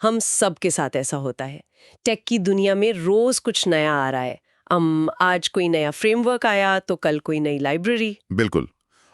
हम सब के साथ ऐसा होता है। टेक की दुनिया में रोज कुछ नया आ रहा है। आज कोई नया फ्रेमवर्क आया तो कल कोई नई लाइब्रेरी। बिल्कुल।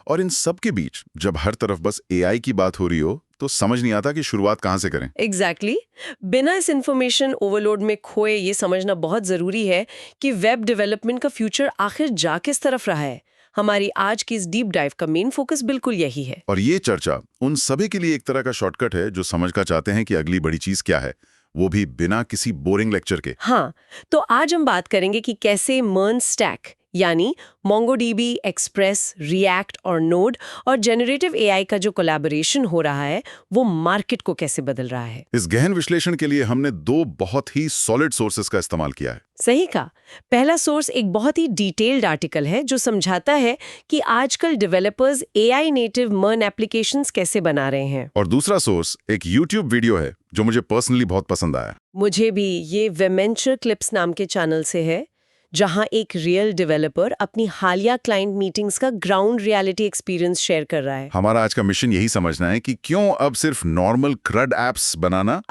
और इन सब के बीच जब हर तरफ बस एआई की बात हो रही हो तो समझ नहीं आता कि शुरुआत कहाँ से करें। एग्जैक्टली बिना इस इंफॉर्मेशन ओवरलोड में खोए ये समझना बहुत जरूरी है कि वेब डेवलपमेंट का फ्यूचर आखिर जा किस तरफ रहा है। हमारी आज की इस डीप डाइव का मेन फोकस बिल्कुल यही है। और ये चर्चा उन सभी के लिए एक तरह का शॉर्टकट है जो समझना चाहते हैं कि अगली बड़ी चीज क्या है, वो भी बिना किसी बोरिंग लेक्चर के। हाँ, तो आज हम बात करेंगे कि कैसे MERN स्टैक यानी MongoDB, एक्सप्रेस, रिएक्ट और नोड और जेनरेटिव एआई का जो कोलैबोरेशन हो रहा है वो मार्केट को कैसे बदल रहा है। इस गहन विश्लेषण के लिए हमने दो बहुत ही सॉलिड सोर्सेस का इस्तेमाल किया है। सही कहा। पहला सोर्स एक बहुत ही डिटेल्ड आर्टिकल है जो समझाता है कि आजकल developers AI native MERN applications कैसे बना रहे हैं। और दूसरा सोर्स एक YouTube वीडियो है जो मुझे पर्सनली बहुत पसंद आया। मुझे भी। ये वेमेंचर क्लिप्स नाम के चैनल से है, जहां एक रियल डेवलपर अपनी हालिया क्लाइंट मीटिंग्स का ग्राउंड रियलिटी एक्सपीरियंस शेयर कर रहा है। हमारा आज का मिशन यही समझना है कि क्यों अब सिर्फ नॉर्मल CRUD एप्स बनाना,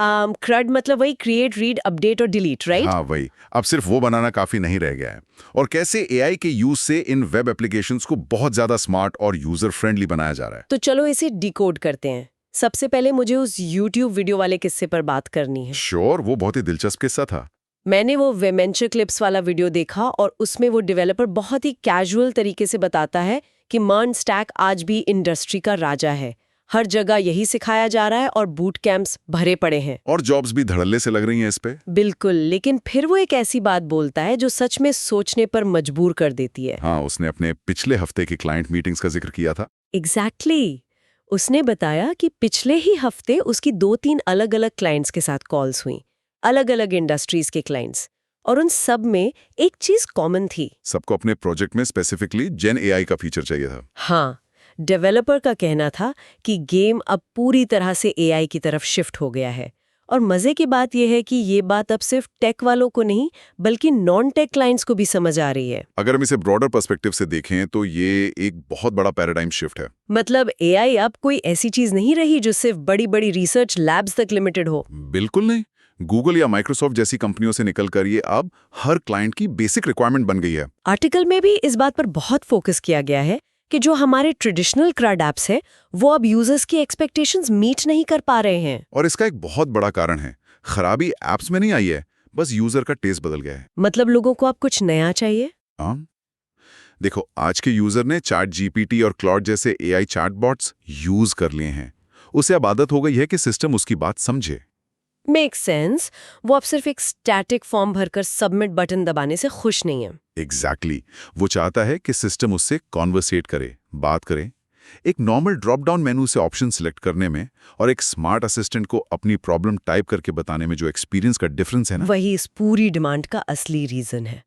CRUD मतलब वही क्रिएट, रीड, अपडेट और डिलीट, राइट? हाँ वही, अब सिर्फ वो बनाना काफी नहीं रह गया है। और कैसे एआई के यूज से इन वेब एप्लीकेशंस को बहुत ज्यादा स्मार्ट और यूजर फ्रेंडली बनाया जा रहा है। तो चलो इसे डिकोड करते हैं। सबसे पहले मुझे उस YouTube वीडियो वाले किस्से पर बात करनी है। श्योर, वो बहुत ही दिलचस्प किस्सा था। मैंने वो वेमेंचर क्लिप्स वाला वीडियो देखा और उसमें वो डेवलपर बहुत ही कैजुअल तरीके से बताता है कि MERN स्टैक आज भी इंडस्ट्री का राजा है। हर जगह यही सिखाया जा रहा है और बूट कैंप्स भरे पड़े हैं। और जॉब्स भी धड़ल्ले से लग रही हैं इस पे। बिल्कुल, लेकिन फिर वो एक ऐसी बात बोलता है जो सच में सोचने पर मजबूर कर देती है। हाँ, उसने अपने पिछले हफ्ते की क्लाइंट मीटिंग्स का जिक्र किया था। एग्जैक्टली उसने बताया कि पिछले ही हफ्ते उसकी 2-3 अलग-अलग क्लाइंट्स के साथ कॉल्स हुई, अलग-अलग इंडस्ट्रीज के क्लाइंट्स, और उन सब में एक चीज कॉमन थी। सबको अपने प्रोजेक्ट में स्पेसिफिकली जेन एआई का फीचर चाहिए था। हाँ, डेवलपर का कहना था कि गेम अब पूरी तरह से एआई की तरफ शिफ्ट हो गया है। और मजे की बात यह है कि ये बात अब सिर्फ टेक वालों को नहीं बल्कि नॉन टेक क्लाइंट्स को भी समझ आ रही है। अगर हम इसे ब्रॉडर पर्सपेक्टिव से देखें तो ये एक बहुत बड़ा पैराडाइम शिफ्ट है। मतलब एआई अब कोई ऐसी चीज नहीं रही जो सिर्फ बड़ी-बड़ी रिसर्च लैब्स तक लिमिटेड हो। बिल्कुल नहीं। गूगल या माइक्रोसॉफ्ट जैसी कंपनियों से निकलकर ये अब हर क्लाइंट की बेसिक रिक्वायरमेंट बन गई है। आर्टिकल में भी इस बात पर बहुत फोकस किया गया है कि जो हमारे ट्रेडिशनल CRUD एप्स है वो अब यूजर्स की एक्सपेक्टेशंस मीट नहीं कर पा रहे हैं। और इसका एक बहुत बड़ा कारण है, खराबी एप्स में नहीं आई है, बस यूजर का टेस्ट बदल गया है। मतलब लोगों को अब कुछ नया चाहिए। हाँ, देखो, आज के यूजर ने ChatGPT और क्लॉड जैसे एआई चैटबॉट्स यूज कर लिए हैं। उसे अब आदत हो गई है कि सिस्टम उसकी बात समझे। Make sense. वो अब सिर्फ एक स्टैटिक फॉर्म भरकर सबमिट बटन दबाने से खुश नहीं है। एग्जैक्टली वो चाहता है कि सिस्टम उससे कॉन्वर्सेट करे, बात करे। एक नॉर्मल ड्रॉप डाउन मेनू से ऑप्शन सिलेक्ट करने में और एक स्मार्ट असिस्टेंट को अपनी प्रॉब्लम टाइप करके बताने में जो एक्सपीरियंस का डिफरेंस है ना, वही इस पूरी डिमांड का असली रीजन है।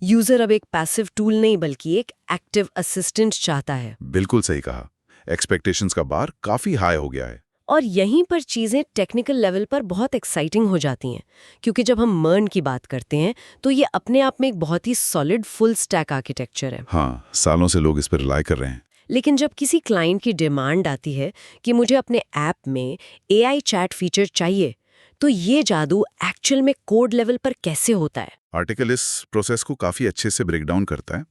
यूजर अब एक पैसिव टूल नहीं बल्कि एक एक्टिव असिस्टेंट चाहता है। बिल्कुल सही कहा। एक्सपेक्टेशंस का बार काफी हाई हो गया है। और यहीं पर चीजें टेक्निकल लेवल पर बहुत एक्साइटिंग हो जाती हैं, क्योंकि जब हम MERN की बात करते हैं तो ये अपने आप में एक बहुत ही सॉलिड फुल स्टैक आर्किटेक्चर है। हाँ, सालों से लोग इस पर रिलाई कर रहे हैं। लेकिन जब किसी क्लाइंट की डिमांड आती है कि मुझे अपने ऐप में एआई चैट फीचर चाहिए, तो ये जादू एक्चुअल में कोड लेवल पर कैसे होता है। आर्टिकल इस प्रोसेस को काफी अच्छे से ब्रेक डाउन करता है।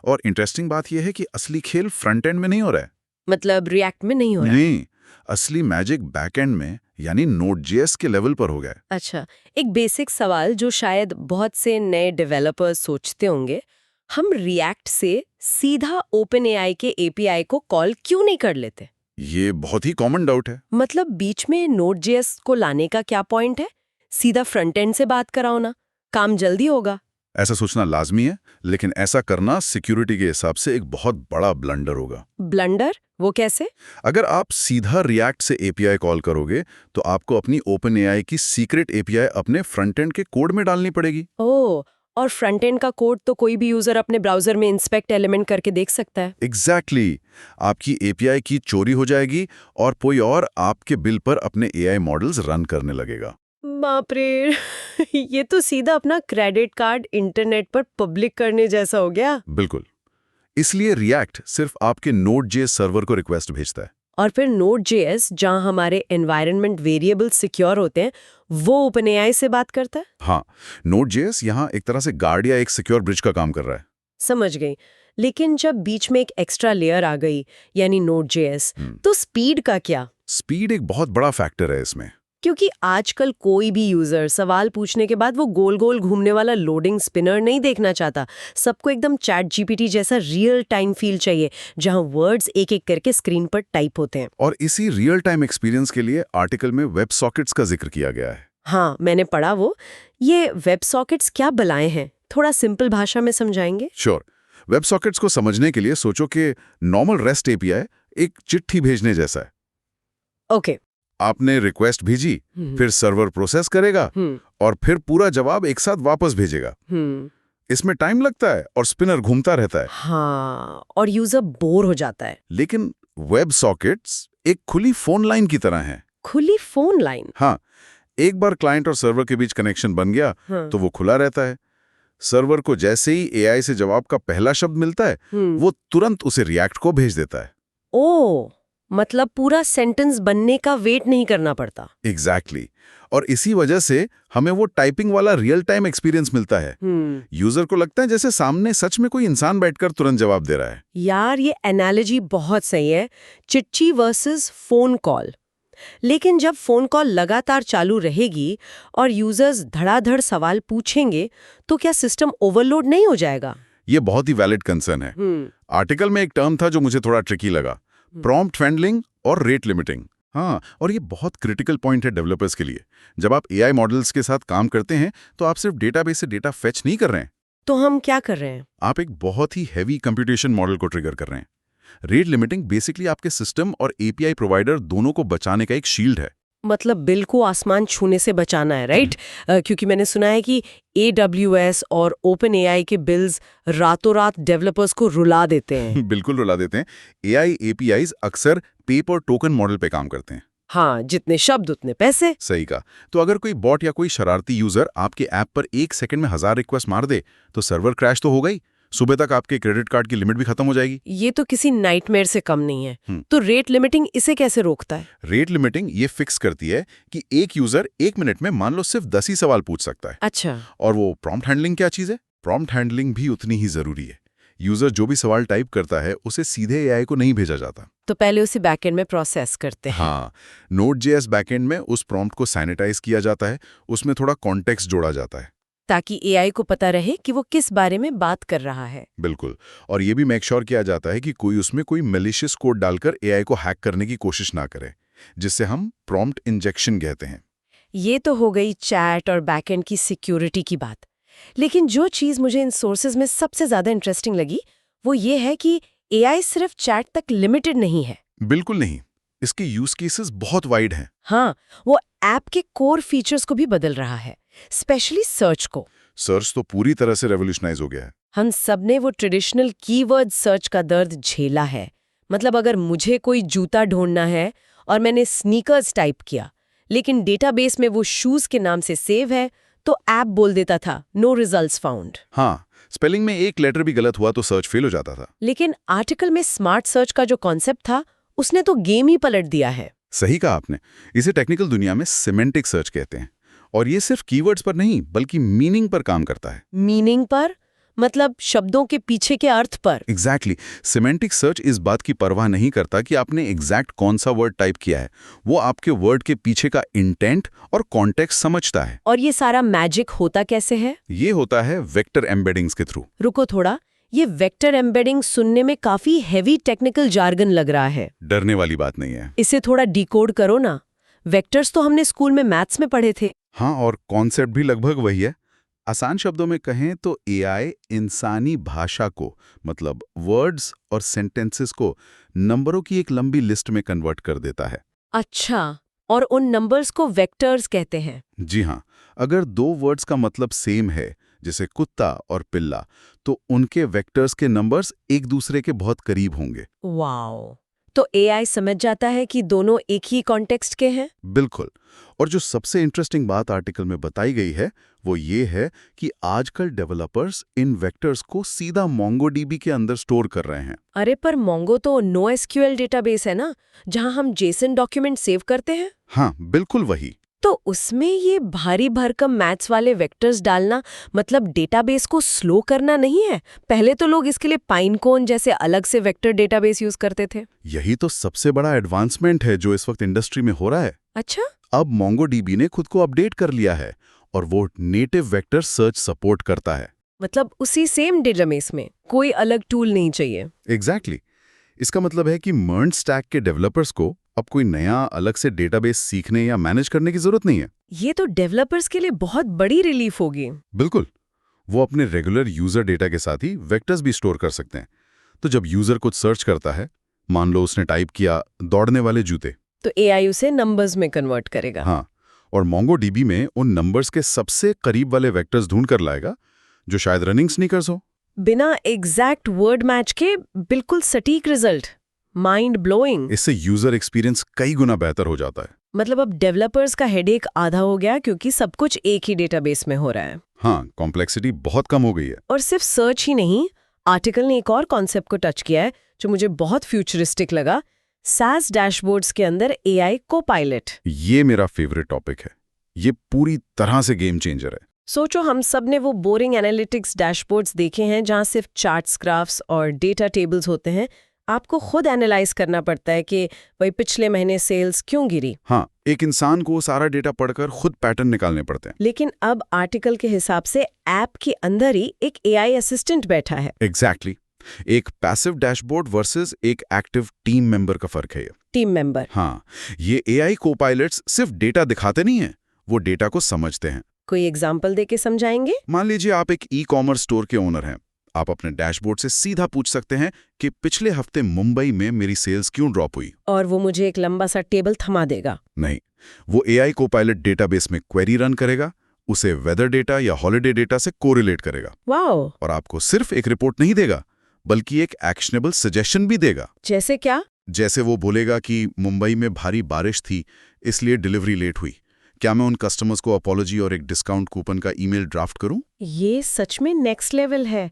और इंटरेस्टिंग बात यह है कि असली खेल फ्रंट एंड में नहीं हो रहा है। मतलब रिएक्ट में नहीं हो रहा है। नहीं, असली मैजिक बैक एंड में यानी Node.js के लेवल पर हो गया है। अच्छा, एक बेसिक सवाल जो शायद बहुत से नए डेवलपर्स सोचते होंगे, हम रिएक्ट से सीधा OpenAI के API को कॉल क्यों नहीं कर लेते? ये बहुत ही कॉमन डाउट है। मतलब बीच में Node.js को लाने का क्या पॉइंट है? सीधा फ्रंट एंड से बात कराओ ना, काम जल्दी होगा। ऐसा सोचना लाजमी है, लेकिन ऐसा करना सिक्योरिटी के हिसाब से एक बहुत बड़ा ब्लंडर होगा। ब्लंडर? वो कैसे? अगर आप सीधा रिएक्ट से एपीआई कॉल करोगे तो आपको अपनी OpenAI की सीक्रेट एपीआई अपने फ्रंट एंड के कोड में डालनी पड़ेगी। ओह, और फ्रंट एंड का कोड तो कोई भी यूजर अपने ब्राउजर में इंस्पेक्ट एलिमेंट करके देख सकता है। एग्जैक्टली आपकी एपीआई की चोरी हो जाएगी और कोई और आपके बिल पर अपने एआई मॉडल्स रन करने लगेगा। बाप रे ये तो सीधा अपना क्रेडिट कार्ड इंटरनेट पर पब्लिक करने जैसा हो गया। बिल्कुल। इसलिए रिएक्ट सिर्फ आपके Node.js सर्वर को रिक्वेस्ट भेजता है। और फिर Node.js, जहां हमारे एनवायरनमेंट वेरिएबल सिक्योर होते हैं, वो OpenAI से बात करता है? हाँ, Node.js यहाँ एक तरह से गार्ड या एक सिक्योर ब्रिज का काम कर रहा है। समझ गई। लेकिन जब बीच में एक एक्स्ट्रा लेयर आ गई, यानी Node.js, तो स्पीड का क्या? स्पीड एक बहुत बड़ा फैक्टर है इसमें। क्योंकि आजकल कोई भी यूजर सवाल पूछने के बाद वो गोल गोल घूमने वाला लोडिंग स्पिनर नहीं देखना चाहता। सबको एकदम चैट जीपीटी जैसा रियल टाइम फील चाहिए, जहां वर्ड्स एक एक करके स्क्रीन पर टाइप होते हैं। और इसी रियल टाइम एक्सपीरियंस के लिए आर्टिकल में वेब सॉकेट्स का जिक्र किया गया है। हाँ, मैंने पढ़ा वो। ये वेब सॉकेट्स क्या बलाएं हैं? थोड़ा सिंपल भाषा में समझाएंगे? श्योर। वेब सॉकेट्स को समझने के लिए सोचो कि नॉर्मल रेस्ट एपीआई एक चिट्ठी भेजने जैसा है। ओके। आपने रिक्वेस्ट भेजी, फिर सर्वर प्रोसेस करेगा और फिर पूरा जवाब एक साथ वापस भेजेगा। इसमें टाइम लगता है और स्पिनर घूमता रहता है। हाँ, और यूजर बोर हो जाता है। लेकिन वेब सॉकेट्स एक खुली फोन लाइन की तरह हैं। खुली फोन लाइन? हाँ, एक बार क्लाइंट और सर्वर के बीच कनेक्शन बन गया तो वो खुला रहता है। सर्वर को जैसे ही एआई से जवाब का पहला शब्द मिलता है, वो तुरंत उसे रिएक्ट को भेज देता है। ओह, मतलब पूरा सेंटेंस बनने का वेट नहीं करना पड़ता। एग्जैक्टली। और इसी वजह से हमें वो टाइपिंग वाला रियल टाइम एक्सपीरियंस मिलता है। यूजर को लगता है जैसे सामने सच में कोई इंसान बैठकर तुरंत जवाब दे रहा है। यार, ये एनालॉजी बहुत सही है, चिट्ठी वर्सेस फोन कॉल। लेकिन जब फोन कॉल लगातार चालू रहेगी और यूजर्स धड़ाधड़ सवाल पूछेंगे, तो क्या सिस्टम ओवरलोड नहीं हो जाएगा? ये बहुत ही वैलिड कंसर्न है। आर्टिकल में एक टर्म था जो मुझे थोड़ा ट्रिकी लगा, प्रॉम्प्ट हैंडलिंग और रेट लिमिटिंग। हाँ, और ये बहुत क्रिटिकल पॉइंट है डेवलपर्स के लिए। जब आप एआई मॉडल्स के साथ काम करते हैं तो आप सिर्फ डेटाबेस से डेटा फेच नहीं कर रहे हैं। तो हम क्या कर रहे हैं? आप एक बहुत ही हैवी कंप्यूटेशन मॉडल को ट्रिगर कर रहे हैं। रेट लिमिटिंग बेसिकली आपके सिस्टम और एपीआई प्रोवाइडर दोनों को बचाने का एक शील्ड है। मतलब बिल को आसमान छूने से बचाना है, राइट? क्योंकि मैंने सुना है कि AWS और OpenAI के बिल्स रातों रात डेवलपर्स को रुला देते हैं। बिल्कुल रुला देते हैं। एआई एपीआईज अक्सर पे पर टोकन मॉडल पे काम करते हैं। हाँ, जितने शब्द उतने पैसे। सही कहा। तो अगर कोई बॉट या कोई शरारती यूजर आपके ऐप पर 1 सेकंड में 1000 रिक्वेस्ट मार दे तो सर्वर क्रैश तो हो गई, सुबह तक आपके क्रेडिट कार्ड की लिमिट भी खत्म हो जाएगी। ये तो किसी नाइटमेयर से कम नहीं है। तो रेट लिमिटिंग इसे कैसे रोकता है? रेट लिमिटिंग ये फिक्स करती है कि एक यूजर 1 मिनट में मान लो सिर्फ 10 ही सवाल पूछ सकता है। अच्छा। और वो प्रॉम्प्ट हैंडलिंग क्या चीज है? प्रॉम्प्ट हैंडलिंग भी उतनी ही जरूरी है। यूजर जो भी सवाल टाइप करता है उसे सीधे एआई को नहीं भेजा जाता। तो पहले उसे बैकएंड में प्रोसेस करते हैं। हाँ, Node.js बैकएंड में उस प्रॉम्प्ट को सैनिटाइज किया जाता है, उसमें थोड़ा कॉन्टेक्स्ट जोड़ा जाता है ताकि एआई को पता रहे कि वो किस बारे में बात कर रहा है। बिल्कुल। और ये भी मेक श्योर किया जाता है कि कोई उसमें कोई मैलिशियस कोड डालकर एआई को हैक करने की कोशिश ना करे, जिससे हम प्रॉम्प्ट इंजेक्शन कहते हैं। ये तो हो गई चैट और बैकएंड की सिक्योरिटी की बात। लेकिन जो चीज़ मुझे इन सोर्सेज में सबसे ज़्यादा इंटरेस्टिंग लगी वो ये है कि एआई सिर्फ चैट तक लिमिटेड नहीं है। बिल्कुल नहीं, इसके यूज केसेस बहुत वाइड हैं। हाँ, वो ऐप के कोर फीचर्स को भी बदल रहा है, स्पेशली सर्च को। सर्च तो पूरी तरह से रेवोल्यूशनाइज हो गया है। हम सबने वो ट्रेडिशनल कीवर्ड सर्च का दर्द झेला है। मतलब अगर मुझे कोई जूता ढूंढना है और मैंने स्नीकर्स टाइप किया, लेकिन डेटाबेस में वो शूज के नाम से सेव है, तो ऐप बोल देता था नो रिजल्ट्स फाउंड। हाँ, स्पेलिंग में एक लेटर भी गलत हुआ तो सर्च फेल हो जाता था। लेकिन आर्टिकल में स्मार्ट सर्च का जो कॉन्सेप्ट था, उसने तो गेम ही पलट दिया है। सही कहा आपने। इसे टेक्निकल दुनिया में सिमेंटिक सर्च कहते हैं। और ये सिर्फ कीवर्ड्स पर नहीं बल्कि मीनिंग पर काम करता है। मीनिंग पर? मतलब शब्दों के पीछे के अर्थ पर? एग्जैक्टली। सिमेंटिक सर्च इस बात की परवाह नहीं करता कि आपने एग्जैक्ट कौन सा वर्ड टाइप किया है, वो आपके वर्ड के पीछे का इंटेंट और कॉन्टेक्स्ट समझता है। और ये सारा मैजिक होता कैसे है? ये होता है वेक्टर एम्बेडिंग्स के थ्रू। रुको थोड़ा, ये वेक्टर एम्बेडिंग सुनने में काफी हेवी टेक्निकल जार्गन लग रहा है। डरने वाली बात नहीं है। इसे थोड़ा डिकोड करो ना। वेक्टर्स तो हमने स्कूल में मैथ्स में पढ़े थे। हाँ, और कॉन्सेप्ट भी लगभग वही है। आसान शब्दों में कहें तो एआई इंसानी भाषा को, मतलब वर्ड्स और सेंटेंसेस को नंबरों की एक लंबी लिस्ट में कन्वर्ट कर देता है। अच्छा, और उन नंबर्स को वेक्टर्स कहते हैं? जी हाँ। अगर दो वर्ड्स का मतलब सेम है, जैसे कुत्ता और पिल्ला, तो उनके वेक्टर्स के नंबर्स एक दूसरे के बहुत करीब होंगे। वाओ! तो एआई समझ जाता है कि दोनों एक ही कॉन्टेक्स्ट के हैं? बिल्कुल। और जो सबसे इंटरेस्टिंग बात आर्टिकल में बताई गई है वो ये है कि आजकल डेवलपर्स इन वेक्टर्स को सीधा MongoDB के अंदर स्टोर कर रहे हैं। अरे पर मोंगो तो NoSQL डेटाबेस है ना, जहां हम JSON डॉक्यूमेंट सेव करते हैं। हाँ, बिल्कुल वही। तो उसमें ये भारी भरकम मैथ्स वाले वेक्टर्स डालना मतलब डेटाबेस को स्लो करना नहीं है? पहले तो लोग इसके लिए पाइनकोन जैसे अलग से वेक्टर डेटाबेस यूज करते थे। यही तो सबसे बड़ा एडवांसमेंट है जो इस वक्त इंडस्ट्री में हो रहा है। अच्छा, अब MongoDB ने खुद को अपडेट कर लिया है और वो नेटिव वेक्टर सर्च सपोर्ट करता है। मतलब उसी सेम डेटाबेस में कोई अलग टूल नहीं चाहिए। एग्जैक्टली। इसका मतलब है कि MERN स्टैक के डेवलपर्स को अब कोई नया अलग से डेटाबेस सीखने या मैनेज करने की जरूरत नहीं है। ये तो डेवलपर्स के लिए बहुत बड़ी रिलीफ होगी। बिल्कुल। वो अपने रेगुलर यूजर डेटा के साथ ही वेक्टर्स भी स्टोर कर सकते हैं। तो जब यूजर कुछ सर्च करता है, मान लो उसने टाइप किया दौड़ने वाले जूते, तो AI उसे नंबर्स में कन्वर्ट करेगा। हाँ, और MongoDB में उन नंबर्स के सबसे करीब वाले वेक्टर्स ढूंढ कर लाएगा जो शायद रनिंग स्नीकर्स हो। बिना एग्जैक्ट वर्ड मैच के बिल्कुल सटीक रिजल्ट। Mind blowing. इससे यूजर एक्सपीरियंस कई गुना बेहतर हो जाता है। मतलब अब डेवलपर्स का हेडेक आधा हो गया क्योंकि सब कुछ एक ही डेटाबेस में हो रहा है। हाँ, कॉम्प्लेक्सिटी बहुत कम हो गई है। और सिर्फ सर्च ही नहीं, आर्टिकल ने एक और कॉन्सेप्ट को टच किया है जो मुझे बहुत फ्यूचरिस्टिक लगा। SAS डैशबोर्ड्स के अंदर AI को-पायलट। ये मेरा फेवरेट टॉपिक है। ये पूरी तरह से गेम चेंजर है। सोचो, हम सब ने वो बोरिंग एनालिटिक्स डैशबोर्ड्स देखे हैं जहां सिर्फ चार्ट्स, ग्राफ्स और डेटा टेबल्स होते हैं। आपको खुद एनालाइज करना पड़ता है कि वही पिछले महीने सेल्स क्यों गिरी। हाँ, एक इंसान को सारा डेटा पढ़कर खुद पैटर्न निकालने पड़ते हैं। लेकिन अब आर्टिकल के हिसाब से ऐप के अंदर ही एक AI असिस्टेंट बैठा है। एग्जैक्टली। एक पैसिव डैशबोर्ड वर्सेस एक एक्टिव टीम मेंबर का फर्क है ये। Team member. हाँ, ये AI को-पायलट्स सिर्फ डेटा दिखाते नहीं हैं, वो डेटा को समझते हैं। कोई एग्जाम्पल देके समझाएंगे? मान लीजिए आप एक ई-कॉमर्स स्टोर के ओनर हैं। आप अपने डैशबोर्ड से सीधा पूछ सकते हैं कि पिछले हफ्ते मुंबई में मेरी सेल्स क्यों ड्रॉप हुई। और वो मुझे एक लंबा सा टेबल थमा देगा? नहीं, वो AI को-पायलट डेटाबेस में क्वेरी रन करेगा, उसे वेदर डेटा या हॉलिडे डेटा से कोरिलेट करेगा। वाओ! और आपको सिर्फ एक रिपोर्ट नहीं देगा, बल्कि एक एक्शनेबल सजेशन भी देगा। जैसे क्या? जैसे वो बोलेगा कि मुंबई में भारी बारिश थी, इसलिए डिलीवरी लेट हुई। क्या मैं उन कस्टमर्स को अपॉलॉजी और एक डिस्काउंट कूपन का ईमेल ड्राफ्ट करूं? ये सच में नेक्स्ट लेवल है।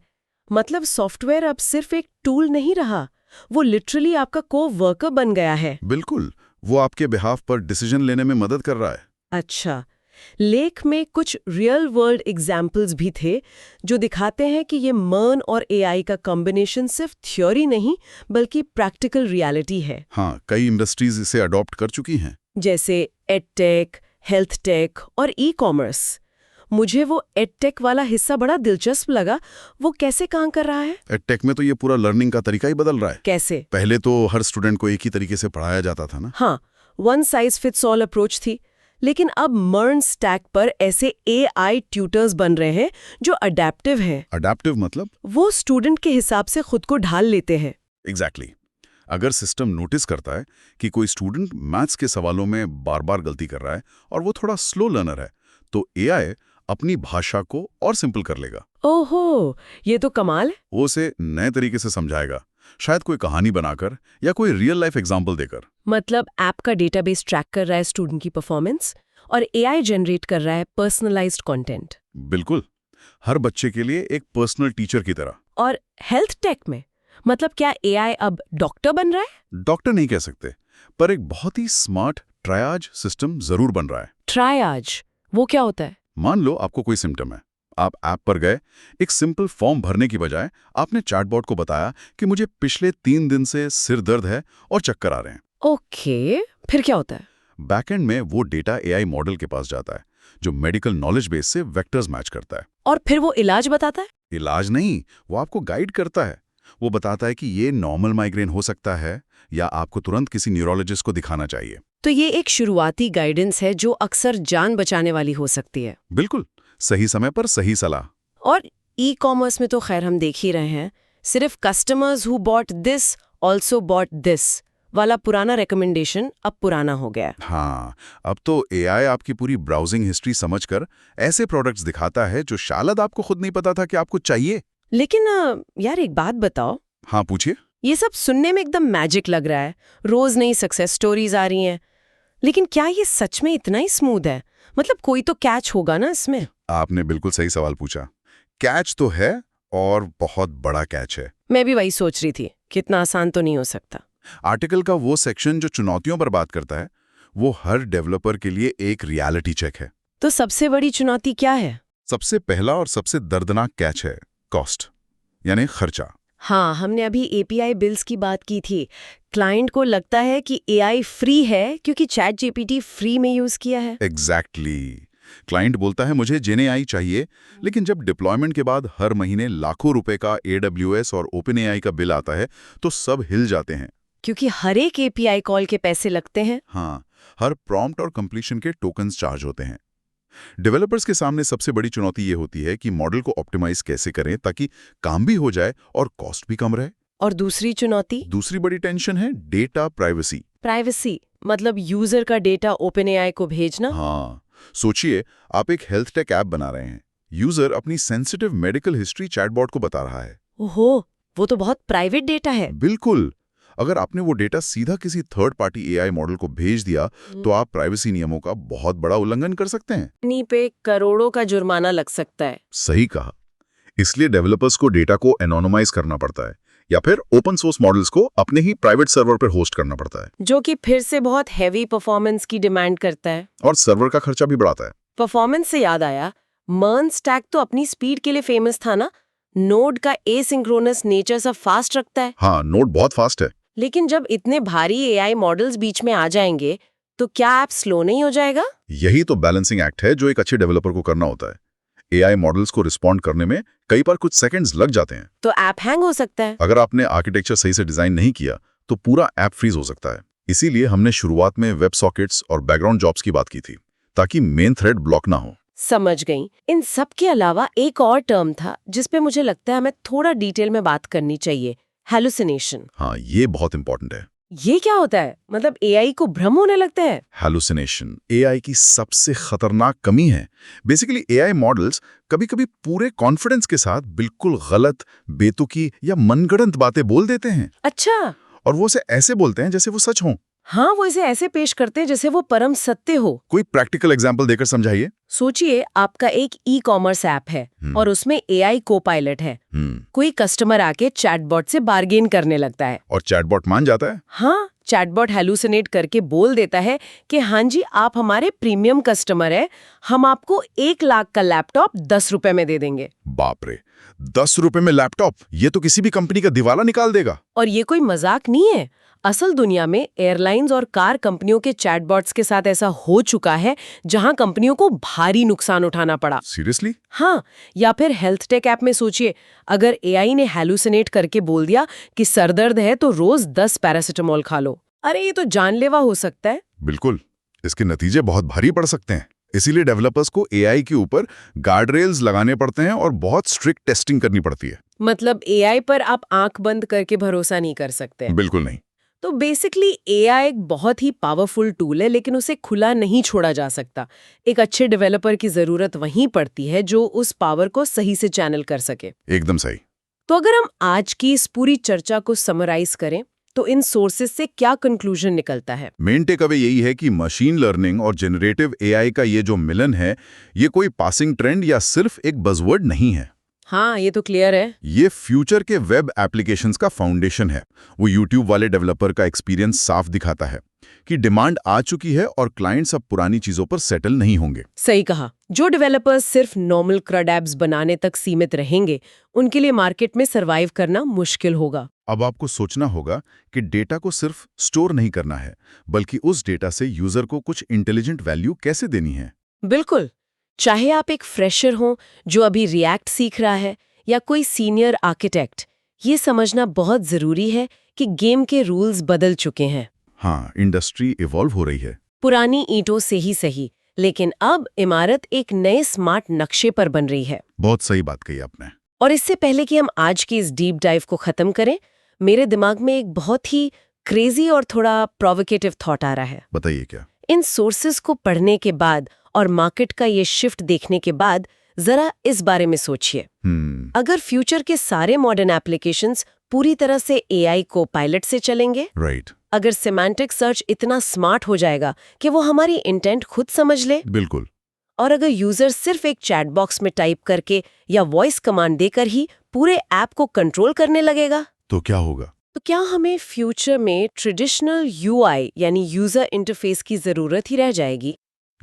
मतलब सॉफ्टवेयर अब सिर्फ एक टूल नहीं रहा, वो लिटरली आपका को-वर्कर बन गया है। बिल्कुल, वो आपके बिहाफ पर डिसीजन लेने में मदद कर रहा है। अच्छा, लेख में कुछ रियल वर्ल्ड एग्जाम्पल्स भी थे जो दिखाते हैं कि ये MERN और AI का कॉम्बिनेशन सिर्फ थ्योरी नहीं बल्कि प्रैक्टिकल रियलिटी है। हाँ, कई इंडस्ट्रीज इसे अडॉप्ट कर चुकी हैं। जैसे एडटेक, हेल्थ टेक और ई-कॉमर्स। मुझे वो एडटेक वाला हिस्सा बड़ा दिलचस्प लगा। वो कैसे काम कर रहा है? एडटेक में तो ये पूरा लर्निंग का तरीका ही बदल रहा है। कैसे? पहले तो हर स्टूडेंट को एक ही तरीके से पढ़ाया जाता था ना। हाँ, one size fits all approach थी। लेकिन अब MERN स्टैक पर ऐसे AI ट्यूटर्स बन रहे हैं जो अडेप्टिव हैं। अडेप्टिव मतलब? वो स्टूडेंट के हिसाब से खुद को ढाल लेते हैं। एग्जैक्टली। अगर सिस्टम नोटिस करता है कि कोई स्टूडेंट मैथ्स के सवालों में बार-बार गलती कर रहा है और वो थोड़ा स्लो लर्नर है, तो AI अपनी भाषा को और सिंपल कर लेगा। ओहो, ये तो कमाल है। वो उसे नए तरीके से समझाएगा, शायद कोई कहानी बनाकर या कोई रियल लाइफ एग्जाम्पल देकर। मतलब ऐप का डेटाबेस ट्रैक कर रहा है स्टूडेंट की परफॉर्मेंस और AI जनरेट कर रहा है पर्सनलाइज्ड कंटेंट। बिल्कुल, हर बच्चे के लिए एक पर्सनल टीचर की तरह। और हेल्थ टेक में मतलब क्या AI अब डॉक्टर बन रहा है? डॉक्टर नहीं कह सकते, पर एक बहुत ही स्मार्ट ट्रायाज सिस्टम जरूर बन रहा है। ट्रायाज, वो क्या होता है? मान लो आपको कोई सिम्टम है, आप ऐप पर गए, एक सिंपल फॉर्म भरने की बजाय आपने चैटबॉट को बताया कि मुझे पिछले 3 दिन से सिर दर्द है और चक्कर आ रहे हैं। ओके, फिर क्या होता है? बैकएंड में वो डेटा AI मॉडल के पास जाता है, जो मेडिकल नॉलेज बेस से वेक्टर्स मैच करता है। और फिर वो इलाज बताता है? इलाज नहीं, वो आपको गाइड करता है। वो बताता है कि ये नॉर्मल माइग्रेन हो सकता है या आपको तुरंत किसी न्यूरोलॉजिस्ट को दिखाना चाहिए। तो ये एक शुरुआती गाइडेंस है जो अक्सर जान बचाने वाली हो सकती है। बिल्कुल, सही समय पर सही सलाह। और ई-कॉमर्स में तो खैर हम देख ही रहे हैं, सिर्फ customers who bought this also bought this वाला पुराना रिकमेंडेशन अब पुराना हो गया। हाँ, अब तो AI आपकी पूरी ब्राउजिंग हिस्ट्री समझकर ऐसे प्रोडक्ट्स दिखाता है जो शायद आपको खुद नहीं पता था कि आपको चाहिए। लेकिन यार एक बात बताओ। हाँ, पूछिए। ये सब सुनने में एकदम मैजिक लग रहा है, रोज नई सक्सेस स्टोरीज आ रही हैं, लेकिन क्या ये सच में इतना ही स्मूथ है? मतलब कोई तो कैच होगा ना इसमें। आपने बिल्कुल सही सवाल पूछा। कैच तो है और बहुत बड़ा कैच है। मैं भी वही सोच रही थी, कितना आसान तो नहीं हो सकता। आर्टिकल का वो सेक्शन जो चुनौतियों पर बात करता है, वो हर डेवलपर के लिए एक रियलिटी चेक है। तो सबसे बड़ी चुनौती क्या है? सबसे पहला और सबसे दर्दनाक कैच है कॉस्ट, यानी खर्चा। हाँ, हमने अभी एपीआई बिल्स की बात की थी। क्लाइंट को लगता है कि एआई फ्री है क्योंकि चैट जीपीटी फ्री में यूज किया है। एग्जैक्टली। क्लाइंट बोलता है मुझे जेनएआई चाहिए, लेकिन जब डिप्लॉयमेंट के बाद हर महीने लाखों रुपए का AWS और OpenAI का बिल आता है तो सब हिल जाते हैं। क्योंकि हर एक एपीआई कॉल के पैसे लगते हैं। हाँ, हर प्रॉम्प्ट और कंप्लीशन के टोकन्स चार्ज होते हैं। डेवलपर्स के सामने सबसे बड़ी चुनौती ये होती है कि मॉडल को ऑप्टिमाइज कैसे करें ताकि काम भी हो जाए और कॉस्ट भी कम रहे। और दूसरी चुनौती? दूसरी बड़ी टेंशन है डेटा प्राइवेसी। प्राइवेसी मतलब यूजर का डेटा ओपनएआई को भेजना। हाँ, सोचिए आप एक हेल्थ टेक ऐप बना रहे हैं। यूजर अपनी सेंसिटिव मेडिकल हिस्ट्री चैटबॉट को बता रहा है। ओहो, वो तो बहुत प्राइवेट डेटा है। बिल्कुल। अगर आपने वो डेटा सीधा किसी थर्ड पार्टी एआई मॉडल को भेज दिया तो आप प्राइवेसी नियमों का बहुत बड़ा उल्लंघन कर सकते हैं। कंपनी पे करोड़ों का जुर्माना लग सकता है। सही कहा। इसलिए डेवलपर्स को डेटा को एनोनिमाइज करना पड़ता है या फिर ओपन सोर्स मॉडल्स को अपने ही प्राइवेट सर्वर पर होस्ट करना पड़ता है, जो कि फिर से बहुत हैवी परफॉर्मेंस की डिमांड करता है और सर्वर का खर्चा भी बढ़ाता है। परफॉर्मेंस से याद आया, मर्न स्टैक तो अपनी स्पीड के लिए फेमस था ना। नोड का एसिंक्रोनस नेचर सब फास्ट रखता है। हाँ, नोड बहुत फास्ट है। लेकिन जब इतने भारी एआई मॉडल्स बीच में आ जाएंगे तो क्या ऐप स्लो नहीं हो जाएगा? यही तो बैलेंसिंग एक्ट है जो एक अच्छे डेवलपर को करना होता है। एआई मॉडल्स को रिस्पॉन्ड करने में कई बार कुछ सेकंड्स लग जाते हैं। तो ऐप हैंग हो सकता है। अगर आपने आर्किटेक्चर सही से डिजाइन नहीं किया तो पूरा ऐप फ्रीज हो सकता है। इसीलिए हमने शुरुआत में वेब सॉकेट्स और बैकग्राउंड जॉब्स की बात की थी, ताकि मेन थ्रेड ब्लॉक ना हो। समझ गई। इन सब के अलावा एक और टर्म था जिसपे मुझे लगता है हमें थोड़ा डिटेल में बात करनी चाहिए, हैलुसिनेशन। हाँ, ये बहुत इंपॉर्टेंट है। ये क्या होता है? मतलब एआई को भ्रम होने लगता है? हैलुसिनेशन एआई की सबसे खतरनाक कमी है। बेसिकली एआई मॉडल्स कभी-कभी पूरे कॉन्फिडेंस के साथ बिल्कुल गलत, बेतुकी या मनगढ़ंत बातें बोल देते हैं। अच्छा। और वो उसे ऐसे बोलते हैं जैसे वो सच हों। हाँ, वो इसे ऐसे पेश करते हैं जैसे वो परम सत्य हो। कोई प्रैक्टिकल एग्जांपल देकर समझाइए। सोचिए आपका एक ई-कॉमर्स ऐप है और उसमें एआई को-पायलट है। कोई कस्टमर आके चैटबॉट से बार्गेन करने लगता है और चैटबॉट मान जाता है। हाँ, चैटबॉट हैलुसिनेट करके बोल देता है कि हाँ जी, आप हमारे प्रीमियम कस्टमर हैं, हम आपको 1 लाख का लैपटॉप 10 रुपए में दे देंगे। बाप रे, 10 रुपए में लैपटॉप? ये तो किसी भी कंपनी का दिवाला निकाल देगा। और ये कोई मजाक नहीं है। असल दुनिया में एयरलाइंस और कार कंपनियों के चैटबॉट्स के साथ ऐसा हो चुका है जहां कंपनियों को भारी नुकसान उठाना पड़ा। सीरियसली? हाँ, या फिर हेल्थ टेक ऐप में सोचिए, अगर एआई ने हैलुसिनेट करके बोल दिया कि सर दर्द है तो रोज 10 पैरासिटामोल खा लो। अरे ये तो जानलेवा हो सकता है। बिल्कुल, इसके नतीजे बहुत भारी पड़ सकते हैं। इसीलिए डेवलपर्स को एआई के ऊपर गार्ड रेल्स लगाने पड़ते हैं और बहुत स्ट्रिक्ट टेस्टिंग करनी पड़ती है। मतलब एआई पर आप आंख बंद करके भरोसा नहीं कर सकते। बिल्कुल नहीं। तो बेसिकली एआई एक बहुत ही पावरफुल टूल है, लेकिन उसे खुला नहीं छोड़ा जा सकता। एक अच्छे डेवलपर की जरूरत वहीं पड़ती है जो उस पावर को सही से चैनल कर सके। एकदम सही। तो अगर हम आज की इस पूरी चर्चा को समराइज करें तो इन सोर्सेज से क्या कंक्लूजन निकलता है? मेन टेक अवे यही है कि मशीन लर्निंग और जनरेटिव एआई का ये जो मिलन है, ये कोई पासिंग ट्रेंड या सिर्फ एक बज़वर्ड नहीं है। हाँ, ये तो क्लियर है। ये फ्यूचर के वेब एप्लीकेशंस का फाउंडेशन है। वो यूट्यूब वाले डेवलपर का एक्सपीरियंस साफ दिखाता है कि डिमांड आ चुकी है और क्लाइंट्स अब पुरानी चीजों पर सेटल नहीं होंगे। सही कहा। जो डेवलपर्स सिर्फ नॉर्मल CRUD एप्स बनाने तक सीमित रहेंगे, उनके लिए मार्केट में सर्वाइव करना मुश्किल होगा। अब आपको सोचना होगा कि डेटा को सिर्फ स्टोर नहीं करना है, बल्कि उस डेटा से यूजर को कुछ इंटेलिजेंट वैल्यू कैसे देनी है। बिल्कुल। चाहे आप एक फ्रेशर हो जो अभी रिएक्ट सीख रहा है या कोई सीनियर आर्किटेक्ट, ये समझना बहुत जरूरी है कि गेम के रूल्स बदल चुके हैं। हाँ, इंडस्ट्री इवॉल्व हो रही है। पुरानी ईंटों से ही सही, लेकिन अब इमारत एक नए स्मार्ट नक्शे पर बन रही है। बहुत सही बात कही आपने। और इससे पहले कि हम आज की इस डीप डाइव को खत्म करें, मेरे दिमाग में एक बहुत ही क्रेजी और थोड़ा प्रोवोकेटिव थॉट आ रहा है। बताइए क्या? इन सोर्सेज को पढ़ने के बाद और मार्केट का ये शिफ्ट देखने के बाद जरा इस बारे में सोचिए। अगर फ्यूचर के सारे मॉडर्न एप्लीकेशंस पूरी तरह से एआई को पायलट से चलेंगे, राइट। अगर सेमांटिक सर्च इतना स्मार्ट हो जाएगा कि वो हमारी इंटेंट खुद समझ ले, बिल्कुल। और अगर यूजर सिर्फ एक चैट बॉक्स में टाइप करके या वॉइस कमांड देकर ही पूरे ऐप को कंट्रोल करने लगेगा, तो क्या होगा? तो क्या हमें फ्यूचर में ट्रेडिशनल यूआई यानी यूजर इंटरफेस की जरूरत ही रह जाएगी?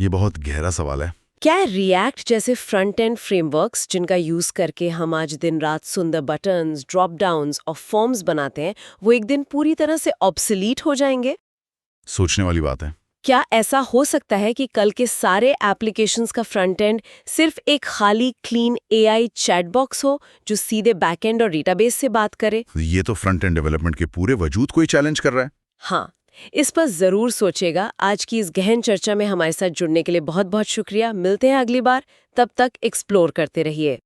ये बहुत गहरा सवाल है। क्या रिएक्ट जैसे फ्रंट एंड फ्रेमवर्क्स जिनका यूज करके हम आज दिन रात सुंदर बटन्स, ड्रॉप डाउन्स और फॉर्म्स बनाते हैं, वो एक दिन पूरी तरह से ऑब्सोलीट हो जाएंगे? सोचने वाली बात है। क्या ऐसा हो सकता है कि कल के सारे एप्लीकेशंस का फ्रंट एंड सिर्फ एक खाली क्लीन एआई चैटबॉक्स हो जो सीधे बैकएंड और डेटाबेस से बात करे? ये तो फ्रंट एंड डेवलपमेंट के पूरे वजूद को ही चैलेंज कर रहा है। हाँ, इस पर जरूर सोचेगा। आज की इस गहन चर्चा में हमारे साथ जुड़ने के लिए बहुत बहुत शुक्रिया। मिलते हैं अगली बार, तब तक एक्सप्लोर करते रहिए।